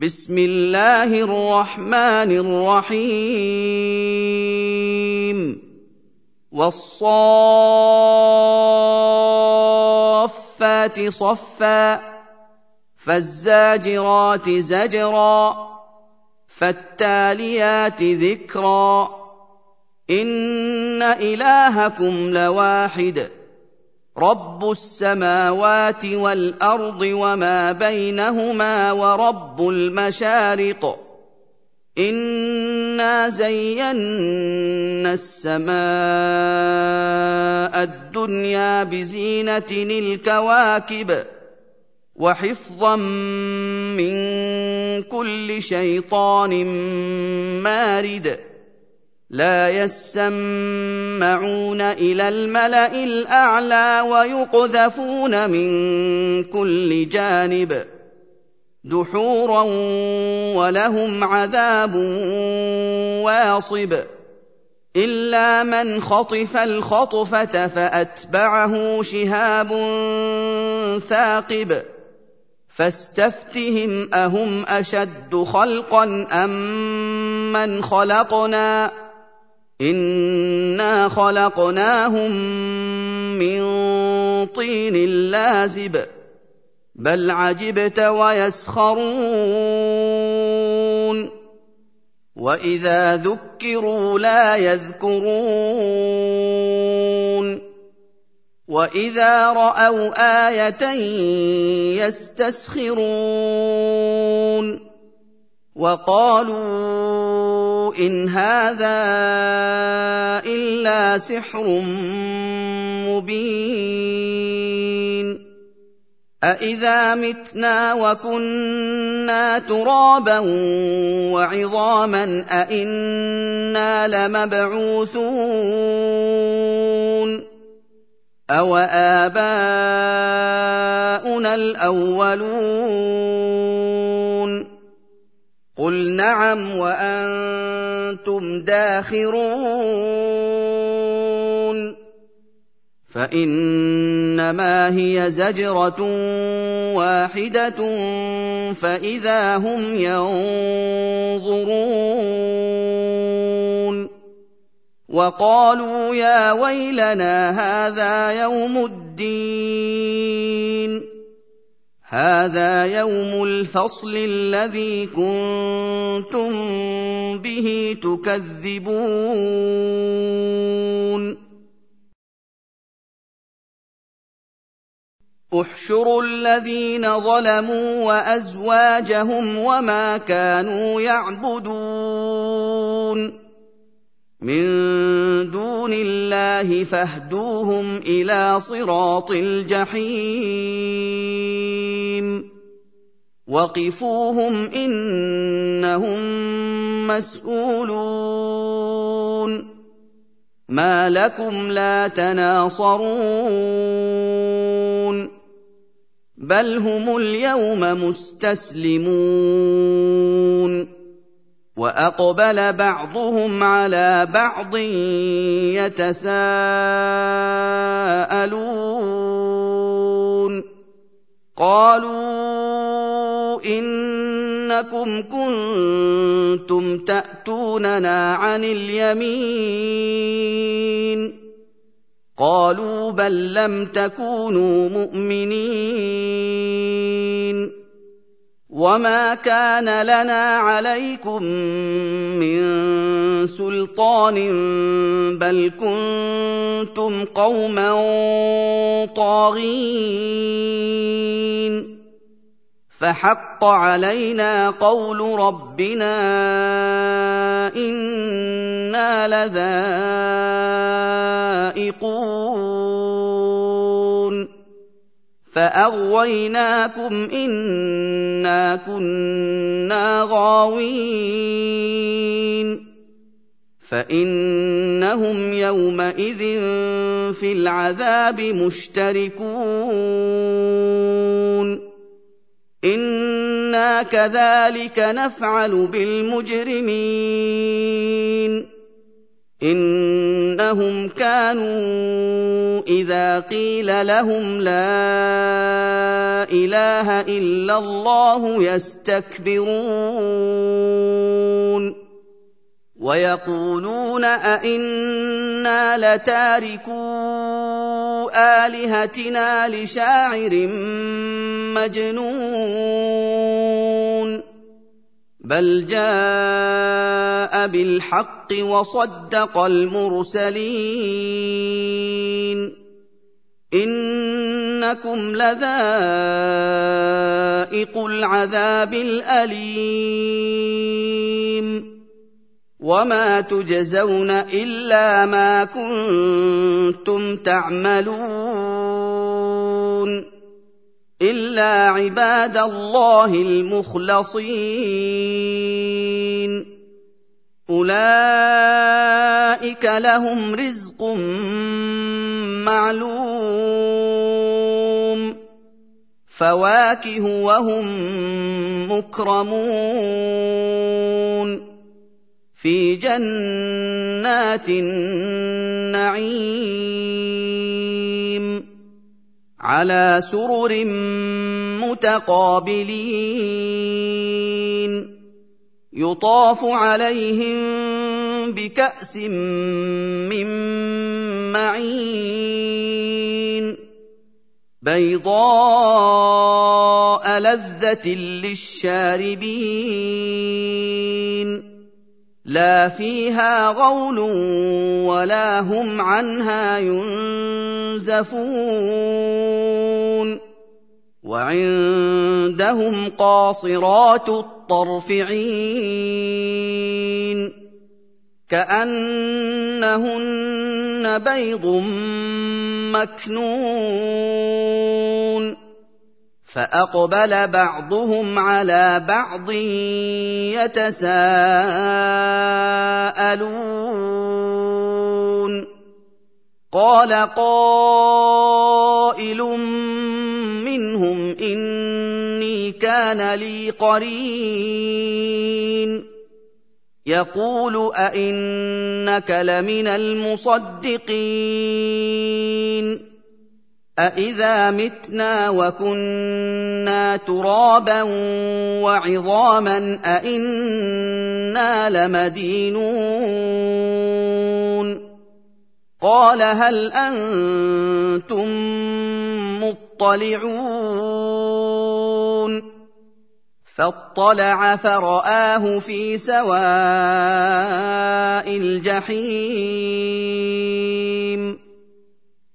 بسم الله الرحمن الرحيم والصافات صفا فالزاجرات زجرا فالتاليات ذكرا إن إلهكم لواحد رب السماوات والأرض وما بينهما ورب المشارق إنا زينا السماء الدنيا بزينة الكواكب وحفظا من كل شيطان مارد لا يسمعون إلى الملأ الأعلى ويقذفون من كل جانب دحورا ولهم عذاب واصب إلا من خطف الخطفة فأتبعه شهاب ثاقب فاستفتهم أهم أشد خلقا أم من خلقنا إنا خلقناهم من طين لازب بل عجبت ويسخرون وإذا ذكروا لا يذكرون وإذا رأوا آية يستسخرون وقالوا إن هذا إلا سحر مبين أإذا متنا وكنا ترابا وعظاما أإنا لمبعوثون أوآباؤنا الأولون قل نعم وأنتم داخرون فإنما هي زجرة واحدة فإذا هم ينظرون وقالوا يا ويلنا هذا يوم الدين هذا يوم الفصل الذي كنتم به تكذبون احشروا الذين ظلموا وأزواجهم وما كانوا يعبدون من دون الله فاهدوهم إلى صراط الجحيم وقفوهم إنهم مسؤولون ما لكم لا تناصرون بل هم اليوم مستسلمون وأقبل بعضهم على بعض يتساءلون قالوا إنكم كنتم تأتوننا عن اليمين قالوا بل لم تكونوا مؤمنين وما كان لنا عليكم من سلطان بل كنتم قوما طاغين فحق علينا قول ربنا إنا لذائقون فأغويناكم إنا كنا غاوين فإنهم يومئذ في العذاب مشتركون إنا كذلك نفعل بالمجرمين إِنَّهُمْ كَانُوا إِذَا قِيلَ لَهُمْ لَا إِلَٰهَ إِلَّا اللَّهُ يَسْتَكْبِرُونَ وَيَقُولُونَ أَئِنَّا لَتَارِكُو آلِهَتِنَا لِشَاعِرٍ مَّجْنُونٍ بَلْ جَاءَ بِالْحَقِّ وَصَدَّقَ الْمُرْسَلِينَ إِنَّكُمْ لَذَائِقُو الْعَذَابِ الْأَلِيمِ وَمَا تُجْزَوْنَ إِلَّا مَا كُنتُمْ تَعْمَلُونَ إِلَّا عِبَادَ اللَّهِ الْمُخْلَصِينَ أُولَٰئِكَ لَهُمْ رِزْقٌ مَّعْلُومٌ فَوَاكِهُ وَهُم مُّكْرَمُونَ فِي جَنَّاتِ النَّعِيمِ عَلَىٰ سُرُرٍ مُّتَقَابِلِينَ يُطَافُ عَلَيْهِم بِكَأْسٍ مِّن مَّعِينٍ بَيْضَاءَ لَذَّةٍ لِّلشَّارِبِينَ لَا فِيهَا غَوْلٌ وَلَا هُمْ عَنْهَا يُنزَفُونَ وَعِندَهُمْ قَاصِرَاتُ الطَّرْفِ عِينٌ كَأَنَّهُنَّ بَيْضٌ مَّكْنُونٌ فَأَقْبَلَ بَعْضُهُمْ عَلَىٰ بَعْضٍ يَتَسَاءَلُونَ قَالَ قَائِلٌ مِّنْهُمْ إِنِّي كَانَ لِي قَرِينٌ يَقُولُ أَإِنَّكَ لَمِنَ الْمُصَدِّقِينَ أَإِذَا مِتْنَا وَكُنَّا تُرَابًا وَعِظَامًا أَإِنَّا لَمَدِينُونَ قَالَ هَلْ أَنتُم مُّطَّلِعُونَ فَاطَّلَعَ فَرَآهُ فِي سَوَاءِ الْجَحِيمِ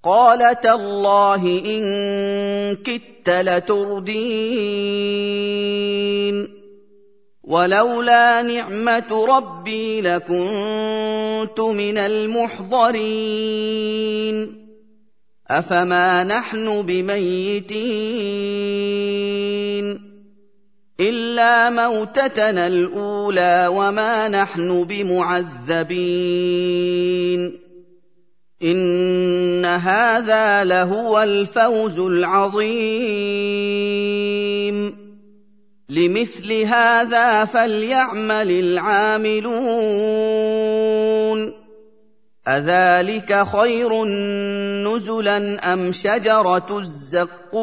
قَالَ تَاللَّهِ إِن كِدتَّ لَتُرْدِينِ وَلَوْلَا نِعْمَةُ رَبِّي لَكُنتُ مِنَ الْمُحْضَرِينَ أَفَمَا نَحْنُ بِمَيِّتِينَ إِلَّا مَوْتَتَنَا الْأُولَىٰ وَمَا نَحْنُ بِمُعَذَّبِينَ إِنَّ هَٰذَا لَهُوَ الْفَوْزُ الْعَظِيمُ لِمِثْلِ هَٰذَا فَلْيَعْمَلِ الْعَامِلُونَ أَذَٰلِكَ خَيْرٌ نُّزُلًا أَمْ شَجَرَةُ الزَّقُّومِ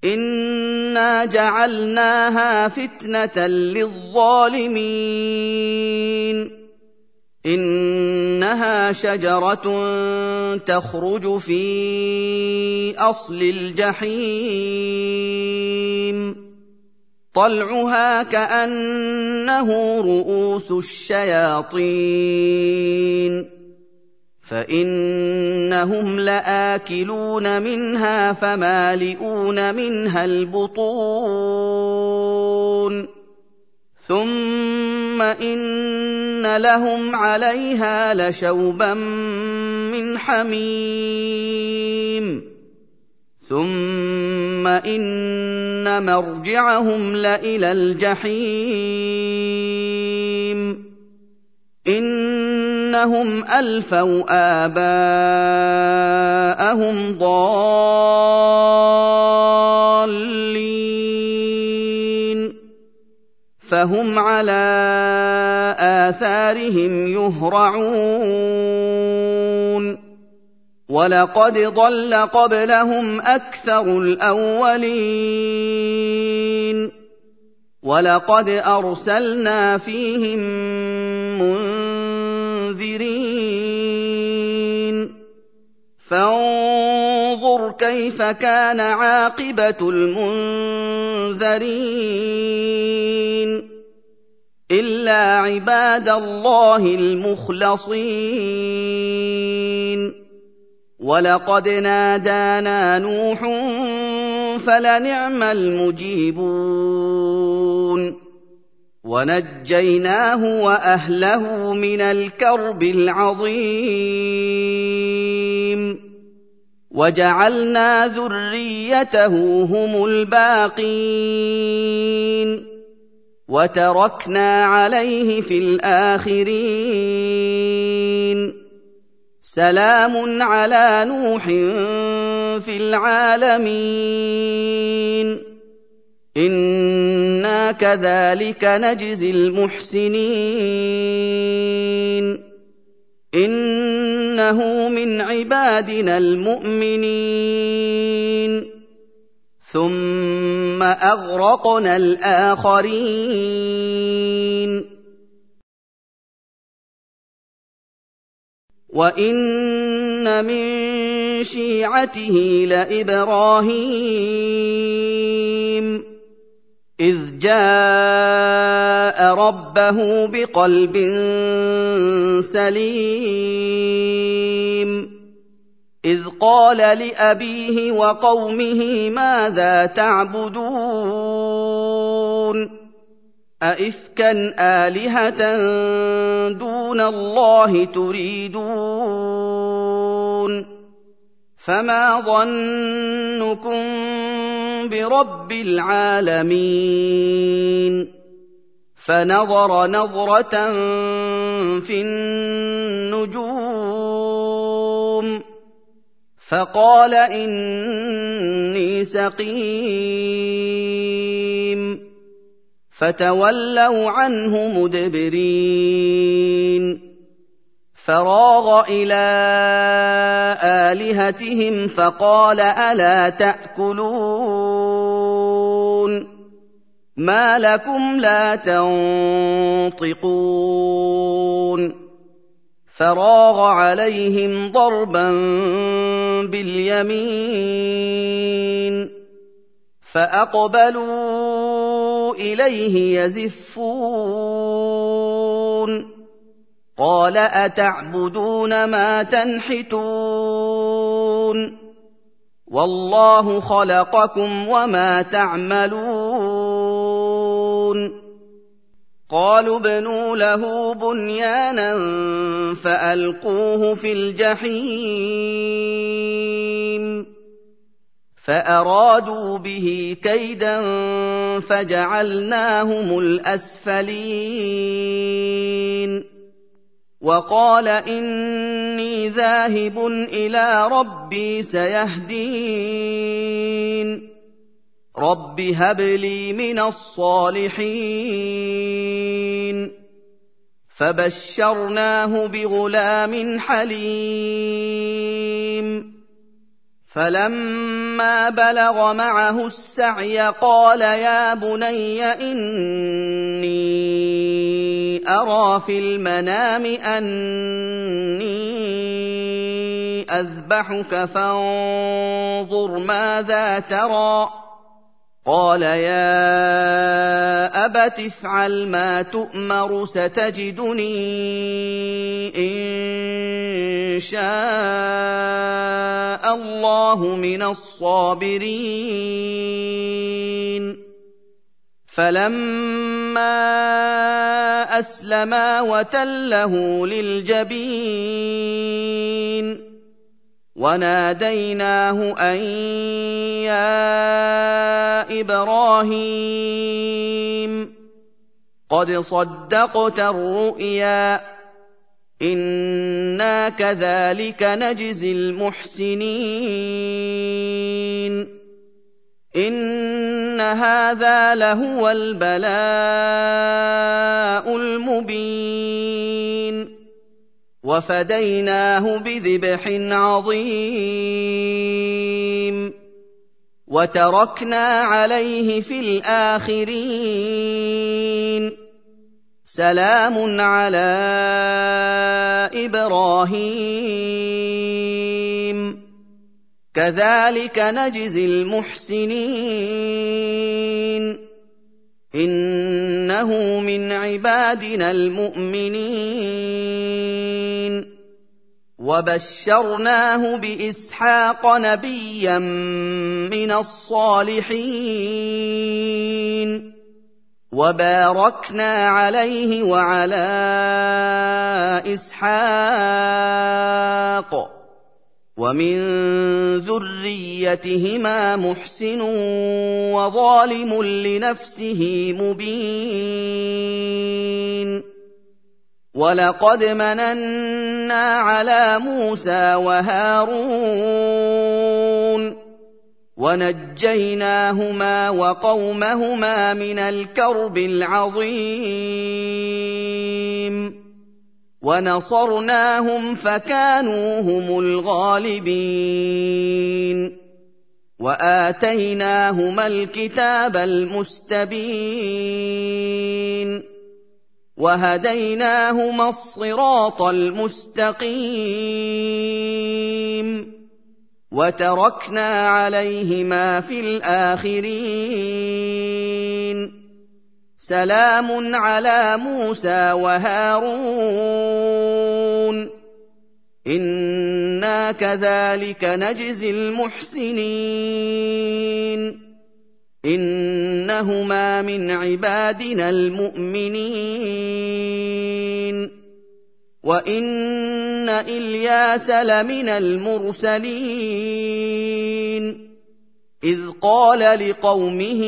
إِنَّا جَعَلْنَاهَا فِتْنَةً لِّلظَّالِمِينَ إِنَّهَا شَجَرَةٌ تَخْرُجُ فِي أَصْلِ الْجَحِيمِ طَلْعُهَا كَأَنَّهُ رُءُوسُ الشَّيَاطِينِ فَإِنَّهُمْ لَآكِلُونَ مِنْهَا فَمَالِئُونَ مِنْهَا الْبُطُونَ ثُمَّ إِنَّ لَهُمْ عَلَيْهَا لَشَوْبًا مِّنْ حَمِيمٍ ثُمَّ إِنَّ مَرْجِعَهُمْ لَإِلَى الْجَحِيمِ إِنَّهُمْ أَلْفَوْا آبَاءَهُمْ ضَالِّينَ فهم على آثارهم يهرعون ولقد ضل قبلهم أكثر الأولين ولقد أرسلنا فيهم منذرين فانظر كيف كان عاقبة المنذرين إلا عباد الله المخلصين ولقد نادانا نوح فلنعم المجيبون ونجيناه وأهله من الكرب العظيم وجعلنا ذريته هم الباقين وتركنا عليه في الآخرين سلام على نوح في العالمين إنا كذلك نجزي المحسنين إنه من عبادنا المؤمنين ثم أغرقنا الآخرين وَإِنَّ مِن شِيعَتِهِ لَإِبْرَاهِيمَ إِذْ جَاءَ رَبَّهُ بِقَلْبٍ سَلِيمٍ إِذْ قَالَ لِأَبِيهِ وَقَوْمِهِ مَاذَا تَعْبُدُونَ أَئِفْكًا آلِهَةً دُونَ اللَّهِ تُرِيدُونَ فَمَا ظَنُّكُم بِرَبِّ الْعَالَمِينَ فَنَظَرَ نَظْرَةً فِي النُّجُومِ فَقَالَ إِنِّي سَقِيمٌ فَتَوَلَّوْا عَنْهُ مُدْبِرِينَ فَرَاغَ إِلَىٰ آلِهَتِهِمْ فَقَالَ أَلَا تَأْكُلُونَ مَا لَكُمْ لَا تَنطِقُونَ فَرَاغَ عَلَيْهِمْ ضَرْبًا بِالْيَمِينِ فَأَقْبَلُوا إِلَيْهِ يَزِفُّونَ قَالَ أَتَعْبُدُونَ مَا تَنْحِتُونَ وَاللَّهُ خَلَقَكُمْ وَمَا تَعْمَلُونَ قَالُوا ابْنُوا لَهُ بُنْيَانًا فَأَلْقُوهُ فِي الْجَحِيمِ فَأَرَادُوا بِهِ كَيْدًا فَجَعَلْنَاهُمُ الْأَسْفَلِينَ وَقَالَ إِنِّي ذَاهِبٌ إِلَىٰ رَبِّي سَيَهْدِينِ رَبِّ هَبْ لِي مِنَ الصَّالِحِينَ فَبَشَّرْنَاهُ بِغُلَامٍ حَلِيمٍ فَلَمَّا بَلَغَ مَعَهُ السَّعْيَ قَالَ يَا بُنَيَّ إِنِّي أَرَىٰ فِي الْمَنَامِ أَنِّي أَذْبَحُكَ فَانظُرْ مَاذَا تَرَىٰ قَالَ يَا أَبَتِ افْعَلْ مَا تُؤْمَرُ سَتَجِدُنِي إِن شَاءَ اللَّهُ مِنَ الصَّابِرِينَ فَلَمَّا أَسْلَمَا وَتَلَّهُ لِلْجَبِينِ وَنَادَيْنَاهُ أَن يَا إِبْرَاهِيمُ قَدْ صَدَّقْتَ الرُّؤْيَا إِنَّا كَذَٰلِكَ نَجْزِي الْمُحْسِنِينَ إِنَّ هَٰذَا لَهُوَ الْبَلَاءُ الْمُبِينُ وَفَدَيْنَاهُ بِذِبْحٍ عَظِيمٍ وَتَرَكْنَا عَلَيْهِ فِي الْآخِرِينَ سَلَامٌ عَلَىٰ إِبْرَاهِيمَ كَذَٰلِكَ نَجْزِي الْمُحْسِنِينَ إِنَّهُ مِنْ عِبَادِنَا الْمُؤْمِنِينَ وَبَشَّرْنَاهُ بِإِسْحَاقَ نَبِيًّا مِّنَ الصَّالِحِينَ وَبَارَكْنَا عَلَيْهِ وَعَلَىٰ إِسْحَاقَ وَمِن ذُرِّيَّتِهِمَا مُحْسِنٌ وَظَالِمٌ لِّنَفْسِهِ مُبِينٌ وَلَقَدْ مَنَنَّا عَلَىٰ مُوسَىٰ وَهَارُونَ وَنَجَّيْنَاهُمَا وَقَوْمَهُمَا مِنَ الْكَرْبِ الْعَظِيمِ وَنَصَرْنَاهُمْ فَكَانُوا هُمُ الْغَالِبِينَ وَآتَيْنَاهُمَا الْكِتَابَ الْمُسْتَبِينَ وَهَدَيْنَاهُمَا الصِّرَاطَ الْمُسْتَقِيمَ وَتَرَكْنَا عَلَيْهِمَا فِي الْآخِرِينَ سَلَامٌ عَلَىٰ مُوسَىٰ وَهَارُونَ إِنَّا كَذَٰلِكَ نَجْزِي الْمُحْسِنِينَ إِنَّهُمَا مِنْ عِبَادِنَا الْمُؤْمِنِينَ وَإِنَّ إِلْيَاسَ لَمِنَ الْمُرْسَلِينَ إِذْ قَالَ لِقَوْمِهِ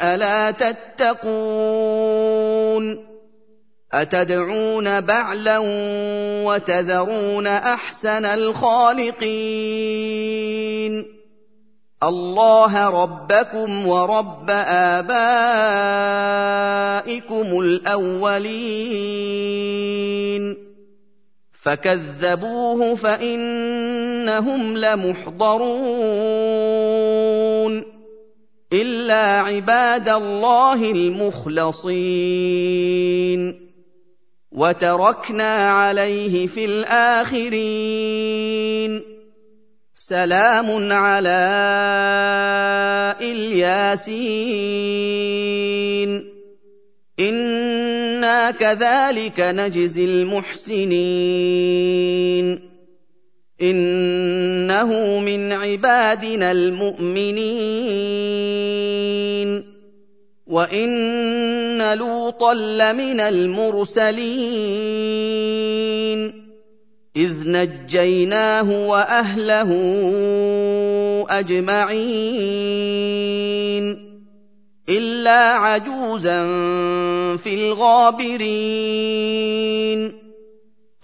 أَلَا تَتَّقُونَ أَتَدْعُونَ بَعْلًا وَتَذَرُونَ أَحْسَنَ الْخَالِقِينَ اللَّهَ رَبَّكُمْ وَرَبَّ آبَائِكُمُ الْأَوَّلِينَ فَكَذَّبُوهُ فَإِنَّهُمْ لَمُحْضَرُونَ إِلَّا عِبَادَ اللَّهِ الْمُخْلَصِينَ وَتَرَكْنَا عَلَيْهِ فِي الْآخِرِينَ سَلَامٌ عَلَىٰ الْيَاسِينَ إِنَّا كَذَٰلِكَ نَجْزِي الْمُحْسِنِينَ إِنَّهُ مِنْ عِبَادِنَا الْمُؤْمِنِينَ وَإِنَّ لُوطًا لَّمِنَ الْمُرْسَلِينَ إِذْ نَجَّيْنَاهُ وَأَهْلَهُ أَجْمَعِينَ إِلَّا عَجُوزًا فِي الْغَابِرِينَ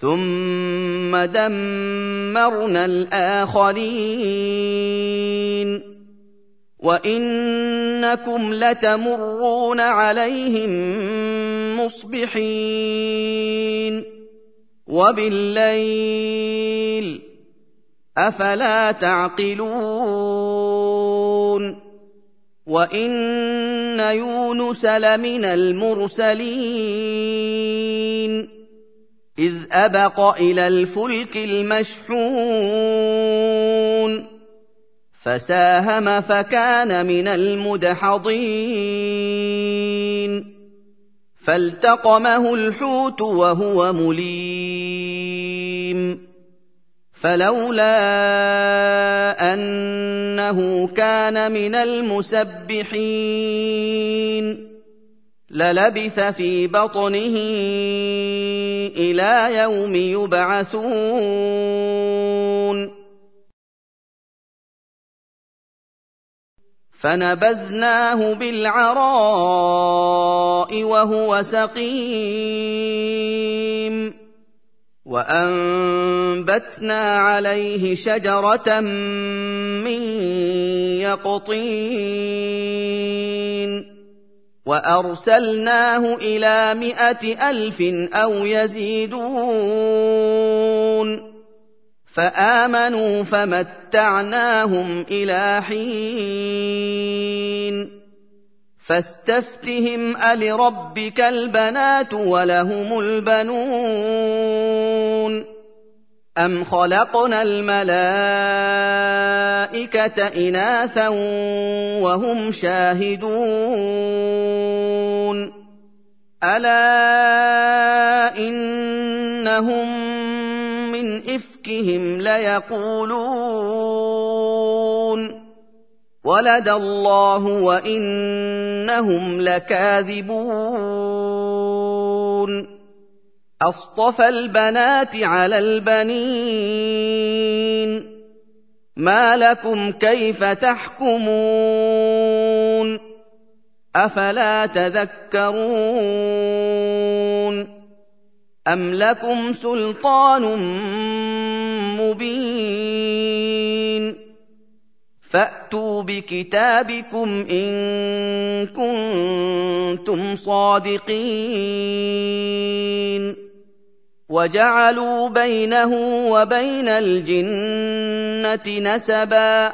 ثُمَّ دَمَّرْنَا الْآخَرِينَ وَإِنَّكُمْ لَتَمُرُّونَ عَلَيْهِم مُّصْبِحِينَ وَبِاللَّيْلِ ۗ أَفَلَا تَعْقِلُونَ وَإِنَّ يُونُسَ لَمِنَ الْمُرْسَلِينَ إِذْ أَبَقَ إِلَى الْفُلْكِ الْمَشْحُونِ فَسَاهَمَ فَكَانَ مِنَ الْمُدْحَضِينَ فَالْتَقَمَهُ الْحُوتُ وَهُوَ مُلِيمٌ فَلَوْلَا أَنَّهُ كَانَ مِنَ الْمُسَبِّحِينَ لَلَبِثَ فِي بَطْنِهِ إِلَىٰ يَوْمِ يُبْعَثُونَ فَنَبَذْنَاهُ بِالْعَرَاءِ وَهُوَ سَقِيمٌ وَأَنبَتْنَا عَلَيْهِ شَجَرَةً مِّن يقطين وأرسلناه إلى 100,000 أو يزيدون فآمنوا فمتعناهم إلى حين فاستفتهم ألربك البنات ولهم البنون أم خلقنا الملائكة إناثا وهم شاهدون ألا إنهم من إفكهم ليقولون ولد الله وإنهم لكاذبون أصطفى البنات على البنين ما لكم كيف تحكمون أفلا تذكرون أم لكم سلطان مبين فأتوا بكتابكم إن كنتم صادقين وجعلوا بينه وبين الجنة نسبا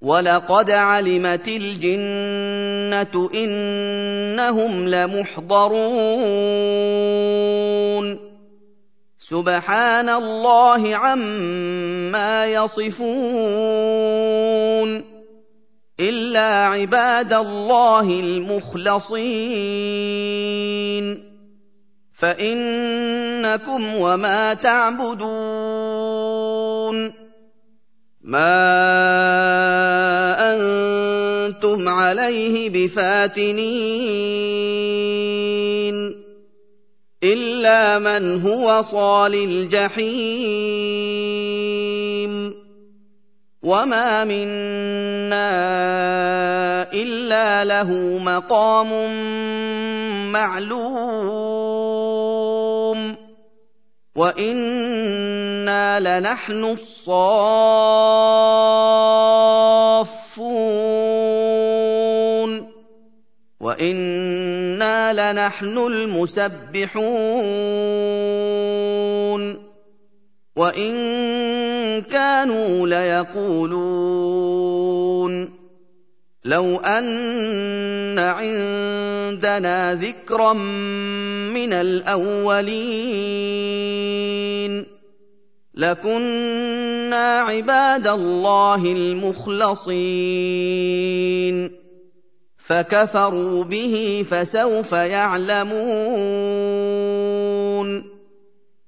ولقد علمت الجنة إنهم لمحضرون سبحان الله عما يصفون إلا عباد الله المخلصين فإنكم وما تعبدون ما أنتم عليه بفاتنين إلا من هو صال الجحيم وما منا إلا له مقام معلوم وإنا لنحن الصافون وإنا لنحن المسبحون وإن كانوا ليقولون لو أن عندنا ذكرا من الأولين لكنا عباد الله المخلصين فكفروا به فسوف يعلمون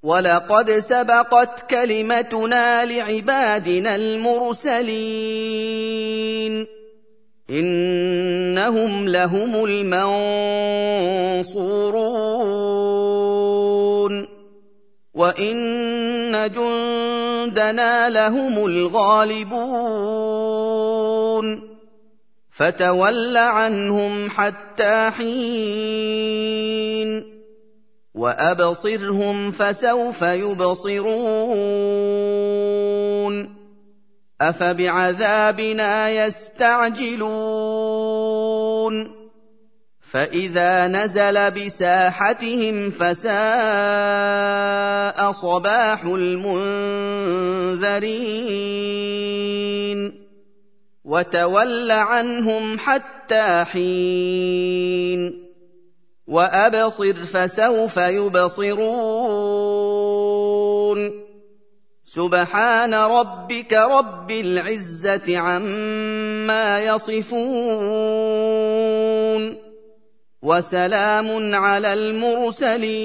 ولقد سبقت كلمتنا لعبادنا المرسلين إنهم لهم المنصورون وإن جندنا لهم الغالبون فتول عنهم حتى حين وأبصرهم فسوف يبصرون أفبعذابنا يستعجلون فإذا نزل بساحتهم فساء صباح المنذرين وتول عنهم حتى حين وأبصر فسوف يبصرون سبحان ربك رب العزة عما يصفون وسلام على المرسلين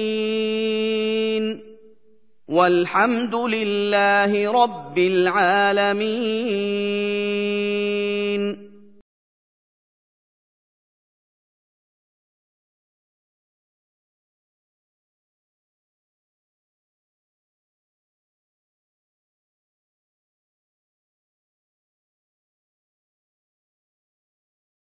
والحمد لله رب العالمين